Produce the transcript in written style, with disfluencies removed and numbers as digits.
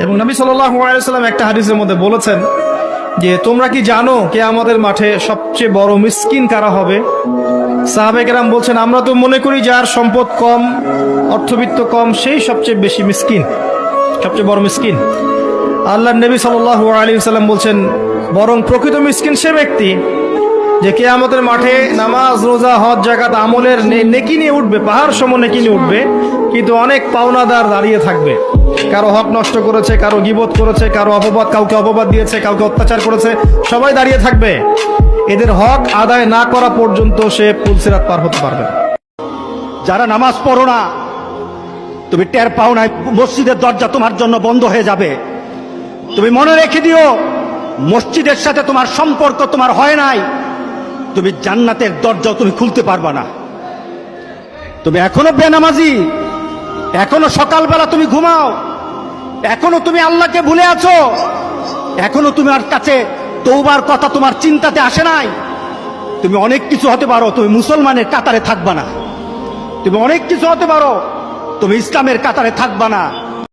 এবং নবী সাল্লাল্লাহু আলাইহি ওয়াসাল্লাম একটা হাদিসের মধ্যে বলেছেন যে তোমরা কি জানো কিয়ামতের মাঠে সবচেয়ে বড় মিসকিন কারা হবে? সাহাবায়ে কেরাম বলছেন, আমরা তো মনে করি যার সম্পদ কম, অর্থবিত্ত কম, সেই সবচেয়ে বেশি মিসকিন, সবচেয়ে বড় মিসকিন। আল্লাহর নবী সাল্লাল্লাহু আলাইহি ওয়াসাল্লাম বলছেন, বরং প্রকৃত মিসকিন সে ব্যক্তি যে কিয়ামতের মাঠে নামাজ, রোজা, হজ, যাকাত আমলের নেকি নিয়ে উঠবে, পাহাড় সম নেকি নিয়ে উঠবে, কিন্তু অনেক পাওনাদার দাঁড়িয়ে থাকবে। কারো হক নষ্ট করেছে, কারো গীবত করেছে, কারো অপবাদ, কাউকে অপবাদ দিয়েছে, কাউকে অত্যাচার করেছে, সবাই দাঁড়িয়ে থাকবে। এদের হক আদায় না করা পর্যন্ত সে পুলসিরাত পার হতে পারবে না। যারা নামাজ পড়ো না, তুমি টের পাও না, মসজিদের দরজা তোমার জন্য বন্ধ হয়ে যাবে। তুমি মনে রেখে দিও, মসজিদের সাথে তোমার সম্পর্ক তোমার হয় নাই, তুমি জান্নাতের দরজাও তুমি খুলতে পারবা না। তুমি এখনো বেনামাজি, এখনো সকালবেলা তুমি ঘুমাও, এখনো তুমি আল্লাহকে ভুলে আছো, এখনো তোমার কাছে তওবার কথা তোমার চিন্তাতে আসে নাই। তুমি অনেক কিছু হতে পারো, তুমি মুসলমানের কাতারে থাকবা না। তুমি অনেক কিছু হতে পারো, তুমি ইসলামের কাতারে থাকবা না।